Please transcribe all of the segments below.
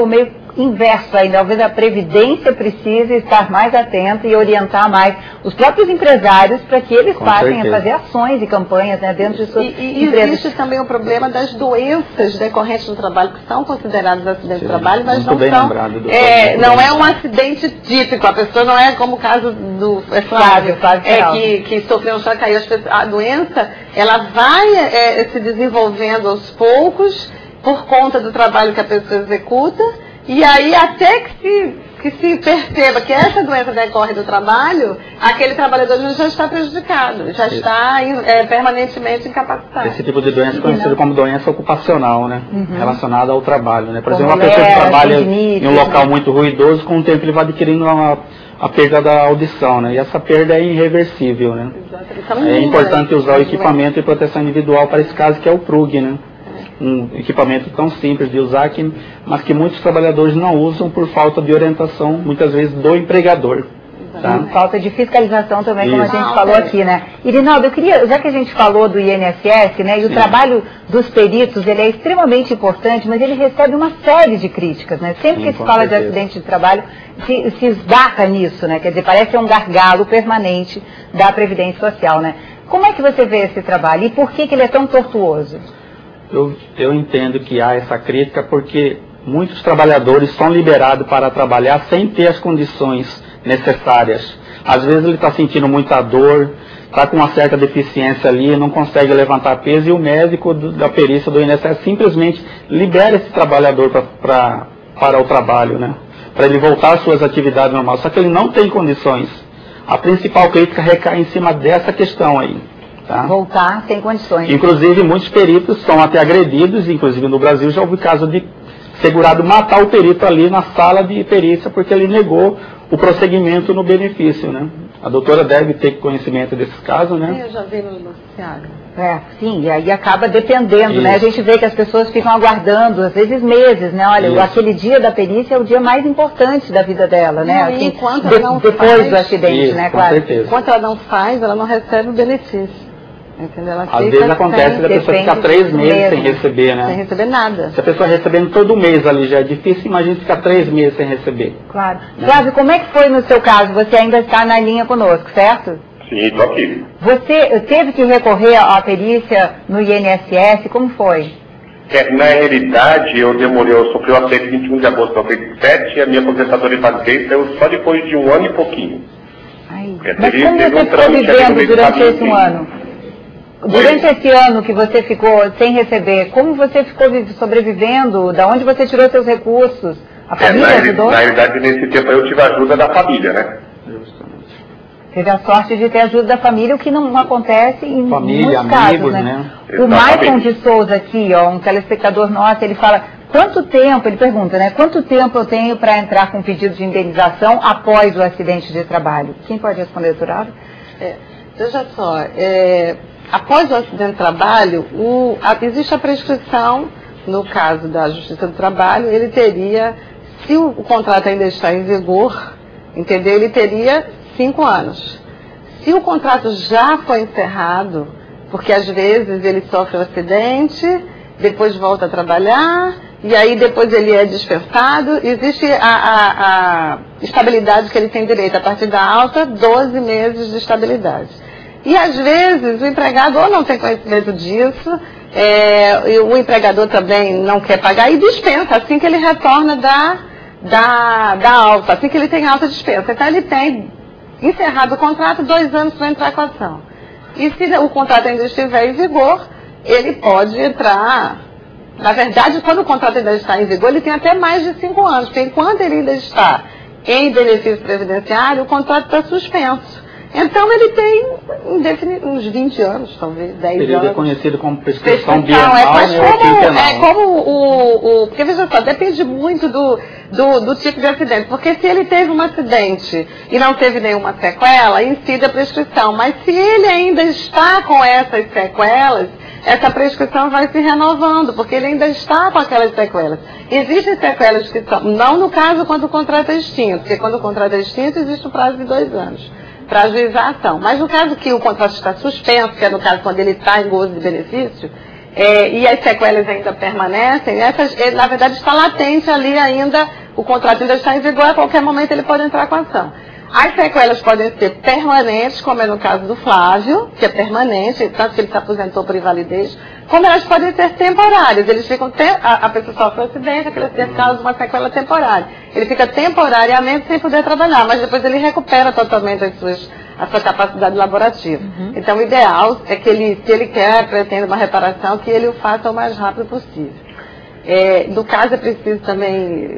meio inverso aí, talvez a Previdência precise estar mais atenta e orientar mais os próprios empresários para que eles passem a fazer ações e campanhas, né, dentro de suas empresas. Existe também o problema das doenças decorrentes do trabalho, que são considerados acidentes de trabalho, mas não são, não é um acidente típico, a pessoa não é como o caso do Flávio, que sofreu um choque, aí a doença, ela vai se desenvolvendo aos poucos, por conta do trabalho que a pessoa executa, e aí até que se perceba que essa doença decorre do trabalho, aquele trabalhador já está prejudicado, já está permanentemente incapacitado. Esse tipo de doença é conhecido como doença ocupacional, né? Relacionada ao trabalho, né? Por exemplo, uma pessoa que trabalha em um local muito ruidoso, com o tempo ele vai adquirindo a perda da audição, né? E essa perda é irreversível, né? É importante usar o equipamento de proteção individual para esse caso, que é o PRUG, né? Um equipamento tão simples de usar, mas que muitos trabalhadores não usam por falta de orientação, muitas vezes, do empregador. Tá? Falta de fiscalização também, como a gente falou aqui, né? Irinaldo, eu queria, já que a gente falou do INSS, né, e o trabalho dos peritos, ele é extremamente importante, mas ele recebe uma série de críticas, né? Sempre que se fala de acidente de trabalho, se esbarra nisso, né? Quer dizer, parece que é um gargalo permanente da Previdência Social, né? Como é que você vê esse trabalho e por que ele é tão tortuoso? Eu entendo que há essa crítica porque muitos trabalhadores são liberados para trabalhar sem ter as condições necessárias. Às vezes ele está sentindo muita dor, está com uma certa deficiência ali, não consegue levantar peso, e o médico da perícia do INSS simplesmente libera esse trabalhador para o trabalho, né? Para ele voltar às suas atividades normais. Só que ele não tem condições. A principal crítica recai em cima dessa questão aí. Tá? Voltar sem condições. Inclusive, muitos peritos são até agredidos, inclusive no Brasil já houve caso de segurado matar o perito ali na sala de perícia porque ele negou o prosseguimento no benefício, né? A doutora deve ter conhecimento desses casos, né? Eu já vi no noticiário. Sim, e aí acaba dependendo, né? A gente vê que as pessoas ficam aguardando, às vezes meses, né? Olha, aquele dia da perícia é o dia mais importante da vida dela, né? Assim, depois do acidente, né? Claro. Certeza. Enquanto ela não faz, ela não recebe o benefício. Entendeu? Às vezes acontece da pessoa ficar 3 meses sem receber, né? Sem receber nada. Se a pessoa recebendo todo mês ali já é difícil, imagina ficar 3 meses sem receber. Claro. Né? Flávio, como é que foi no seu caso? Você ainda está na linha conosco, certo? Sim, estou aqui. Você teve que recorrer à perícia no INSS? Como foi? Na realidade, eu sofri o acidente 21 de agosto de 97 e a minha aposentadoria invalidez saiu só depois de 1 ano e pouquinho. Mas como você ficou vivendo durante esse ano? Durante esse ano que você ficou sem receber, como você ficou sobrevivendo? Da onde você tirou seus recursos? A família ajudou? Na realidade, nesse tempo eu tive a ajuda da família, né? Teve a sorte de ter a ajuda da família, o que não acontece em muitos casos, né? O Maicon de Souza aqui, ó, um telespectador nosso, ele fala, quanto tempo, ele pergunta, né? Quanto tempo eu tenho para entrar com pedido de indenização após o acidente de trabalho? Quem pode responder, doutorado? Veja só, após o acidente de trabalho, existe a prescrição, no caso da Justiça do Trabalho, ele teria, se o contrato ainda está em vigor, entendeu? Ele teria 5 anos. Se o contrato já foi encerrado, porque às vezes ele sofre um acidente, depois volta a trabalhar, e aí depois ele é dispensado, existe a estabilidade que ele tem direito a partir da alta, 12 meses de estabilidade. E às vezes o empregador não tem conhecimento disso, e o empregador também não quer pagar e dispensa assim que ele retorna da alta, assim que ele tem alta dispensa. Então ele tem encerrado o contrato, 2 anos para entrar com a ação. E se o contrato ainda estiver em vigor, ele pode entrar. Na verdade, quando o contrato ainda está em vigor, ele tem até mais de 5 anos, porque enquanto ele ainda está em benefício previdenciário, o contrato está suspenso. Então ele tem uns 20 anos, talvez, 10 anos. Período é conhecido como prescrição bienal, porque veja só, depende muito do tipo de acidente. Porque se ele teve um acidente e não teve nenhuma sequela, incide a prescrição. Mas se ele ainda está com essas sequelas, essa prescrição vai se renovando, porque ele ainda está com aquelas sequelas. Existem sequelas que são, não no caso quando o contrato é extinto, porque quando o contrato é extinto existe um prazo de 2 anos para ajuizar a ação. Mas no caso que o contrato está suspenso, que é no caso quando ele está em gozo de benefício, e as sequelas ainda permanecem, na verdade está latente ali ainda, o contrato ainda está em vigor, a qualquer momento ele pode entrar com a ação. As sequelas podem ser permanentes, como é no caso do Flávio, que é permanente, tanto que ele se aposentou por invalidez, como elas podem ser temporárias. Eles ficam, a pessoa sofre um acidente, aquele acidente causa uma sequela temporária. Ele fica temporariamente sem poder trabalhar, mas depois ele recupera totalmente a sua capacidade laborativa. Então o ideal é que ele, se ele pretende uma reparação, que ele o faça o mais rápido possível. No caso, é preciso também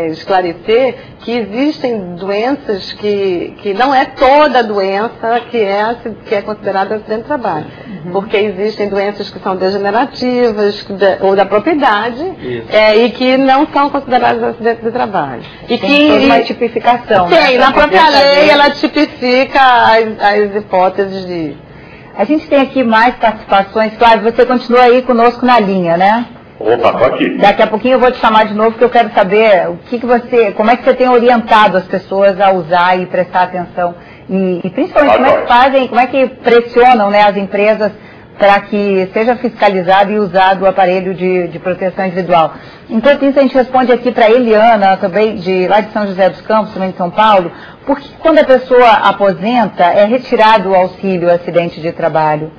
esclarecer que existem doenças que não é toda doença que é considerada acidente de trabalho. Porque existem doenças que são degenerativas ou da propriedade e que não são consideradas acidentes de trabalho. E tem uma tipificação. Tem, na própria lei ela tipifica as hipóteses de... A gente tem aqui mais participações. Flávio, você continua aí conosco na linha, né? Opa, tô aqui. Daqui a pouquinho eu vou te chamar de novo, porque eu quero saber como é que você tem orientado as pessoas a usar e prestar atenção. E principalmente como é que pressionam, né, as empresas para que seja fiscalizado e usado o aparelho de proteção individual. Enquanto isso, a gente responde aqui para a Eliana, também lá de São José dos Campos, também de São Paulo, porque quando a pessoa aposenta, é retirado o auxílio acidente de trabalho,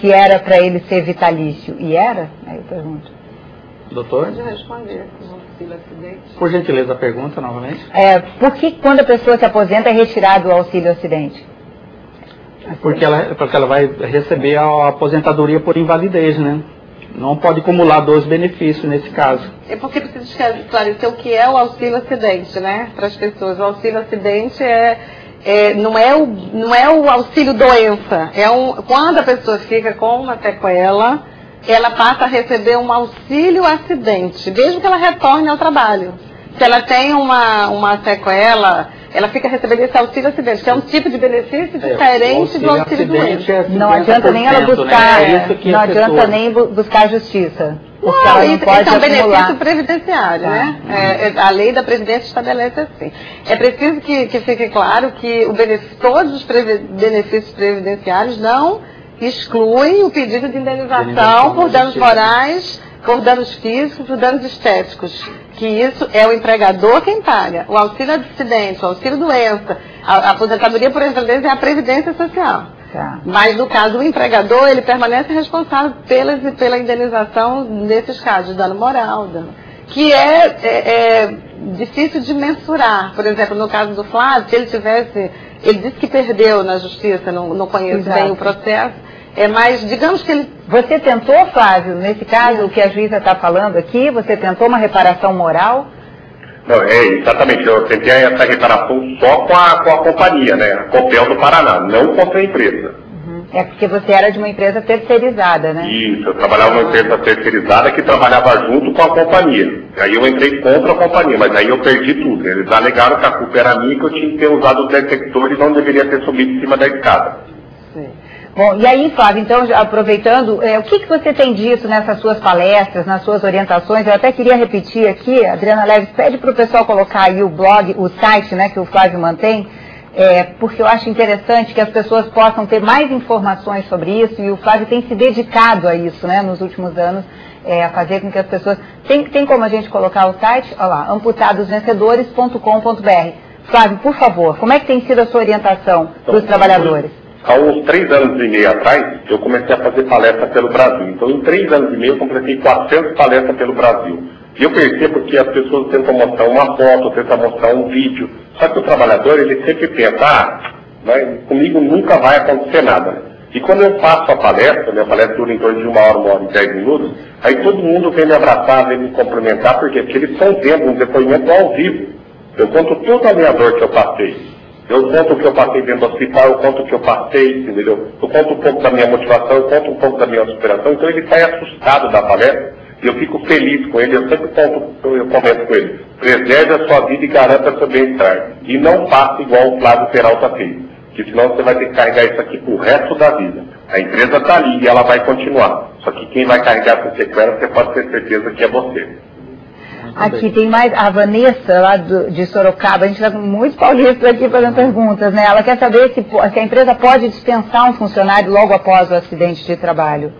se era para ele ser vitalício. E era? Aí eu pergunto. Doutor? Pode responder. Por gentileza, a pergunta novamente. Por que quando a pessoa se aposenta é retirado o auxílio acidente? Porque ela vai receber a aposentadoria por invalidez, né? Não pode acumular 2 benefícios nesse caso. É porque precisa esclarecer o que é o auxílio acidente, né? Para as pessoas. O auxílio acidente não é o auxílio doença. Quando a pessoa fica com uma sequela, ela passa a receber um auxílio acidente, mesmo que ela retorne ao trabalho. Se ela tem uma sequela, ela fica recebendo esse auxílio acidente, que é um tipo de benefício diferente do auxílio doença. Não adianta nem ela buscar, não adianta nem buscar a justiça. Não, isso é um benefício previdenciário, né? A lei da Previdência estabelece assim. É preciso que fique claro que todos os benefícios previdenciários não excluem o pedido de indenização por danos morais, por danos físicos, por danos estéticos. Que isso é o empregador quem paga. O auxílio acidente, o auxílio doença, a aposentadoria por invalidez é a Previdência Social. Tá. Mas no caso do empregador, ele permanece responsável pela indenização nesses casos de dano moral, que é difícil de mensurar. Por exemplo, no caso do Flávio, se ele disse que perdeu na justiça, não conheço bem o processo, mas digamos que ele... Você tentou, Flávio, nesse caso, o que a juíza está falando aqui, você tentou uma reparação moral? Não, exatamente, eu tentei essa reparação só com a companhia, né, a Copel do Paraná, não contra a empresa. É porque você era de uma empresa terceirizada, né? Isso, eu trabalhava numa empresa terceirizada que trabalhava junto com a companhia. Aí eu entrei contra a companhia, mas aí eu perdi tudo. Eles alegaram que a culpa era minha, que eu tinha que ter usado os detectores e não deveria ter subido em cima da escada. Sim. Bom, e aí, Flávio, então, aproveitando, o que você tem dito nessas suas palestras, nas suas orientações? Eu até queria repetir aqui, a Adriana Leves pede para o pessoal colocar aí o blog, o site, né, que o Flávio mantém, porque eu acho interessante que as pessoas possam ter mais informações sobre isso, e o Flávio tem se dedicado a isso, né, nos últimos anos, a fazer com que as pessoas... Tem como a gente colocar o site? Olha lá, amputadosvencedores.com.br. Flávio, por favor, como é que tem sido a sua orientação dos trabalhadores? Há uns 3 anos e meio atrás, eu comecei a fazer palestra pelo Brasil. Então, em 3 anos e meio, eu completei 400 palestras pelo Brasil. E eu percebo que as pessoas tentam mostrar uma foto, tentam mostrar um vídeo. Só que o trabalhador, ele sempre pensa, comigo nunca vai acontecer nada. Né? E quando eu faço a palestra, minha palestra dura em torno de 1 hora e 10 minutos, aí todo mundo vem me abraçar, vem me cumprimentar, porque eles estão vendo um depoimento ao vivo. Eu conto toda a minha dor que eu passei. Eu conto o que eu passei dentro do hospital, eu conto o que eu passei, entendeu? Eu conto um pouco da minha motivação, eu conto um pouco da minha superação. Então ele sai assustado da palestra e eu fico feliz com ele. Eu sempre comento com ele: preserve a sua vida e garanta seu bem-estar. E não faça igual o Flávio Peralta fez, que senão você vai ter que carregar isso aqui pro resto da vida. A empresa está ali e ela vai continuar. Só que quem vai carregar essa sequela, você pode ter certeza que é você. Aqui tem mais a Vanessa, lá de Sorocaba. A gente está com muitos paulistas aqui fazendo perguntas, né? Ela quer saber se a empresa pode dispensar um funcionário logo após o acidente de trabalho.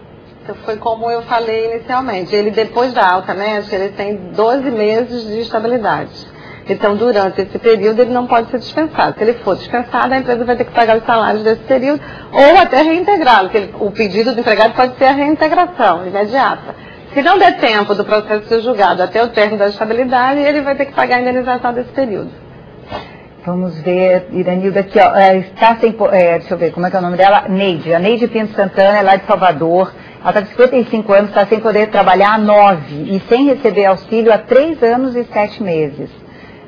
foi como eu falei inicialmente. Ele, depois da alta médica, ele tem 12 meses de estabilidade. Então, durante esse período, ele não pode ser dispensado. Se ele for dispensado, a empresa vai ter que pagar os salários desse período ou até reintegrá-lo, porque o pedido do empregado pode ser a reintegração imediata. Se não der tempo do processo ser julgado até o término da estabilidade, ele vai ter que pagar a indenização desse período. Vamos ver, Iranilda, aqui, ó, está sem, deixa eu ver, como é que é o nome dela? Neide. A Neide Pinto Santana é lá de Salvador. Ela está com 55 anos, está sem poder trabalhar há 9 e sem receber auxílio há 3 anos e 7 meses.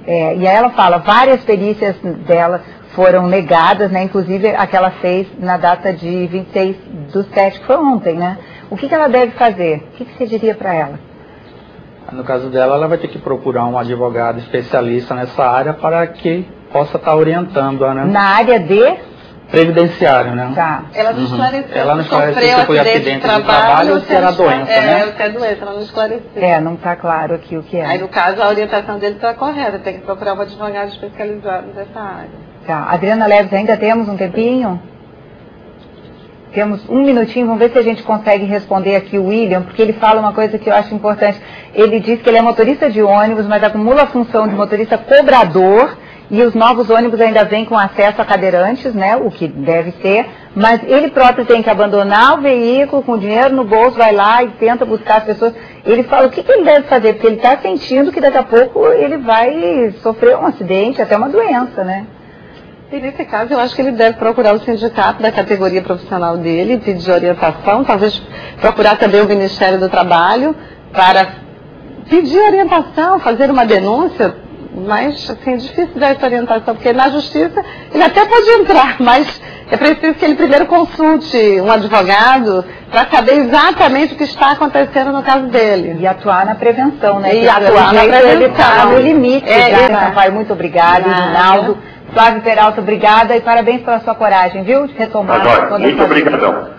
E aí ela fala, várias perícias dela foram negadas, né, inclusive a que ela fez na data de 26/7, que foi ontem, né? O que ela deve fazer? O que você diria para ela? No caso dela, ela vai ter que procurar um advogado especialista nessa área para que possa estar orientando-a, né? Na área de? Previdenciário, né? Tá. Ela não esclareceu. Ela não esclareceu se foi acidente de trabalho ou se era doença, né? Se é doença, ela não esclareceu. Não está claro aqui o que é. Aí, no caso, a orientação dele está correta, tem que procurar um advogado especializado nessa área. Tá. Adriana Leves, ainda temos um tempinho? Temos um minutinho, vamos ver se a gente consegue responder aqui o William, porque ele fala uma coisa que eu acho importante. Ele diz que ele é motorista de ônibus, mas acumula a função de motorista cobrador, e os novos ônibus ainda vêm com acesso a cadeirantes, né, o que deve ser, mas ele próprio tem que abandonar o veículo com dinheiro no bolso, vai lá e tenta buscar as pessoas. Ele fala o que ele deve fazer, porque ele está sentindo que daqui a pouco ele vai sofrer um acidente, até uma doença, né? E nesse caso, eu acho que ele deve procurar o sindicato da categoria profissional dele, pedir orientação, talvez procurar também o Ministério do Trabalho para pedir orientação, fazer uma denúncia, mas assim, é difícil dar essa orientação, porque na justiça ele até pode entrar, mas é preciso que ele primeiro consulte um advogado para saber exatamente o que está acontecendo no caso dele. E atuar na prevenção, né? E atuar na prevenção. Ele está no limite, Sampaio, muito obrigada, Rinaldo. Flávio Peralta, obrigada e parabéns pela sua coragem, viu? De retomar toda muito obrigadão.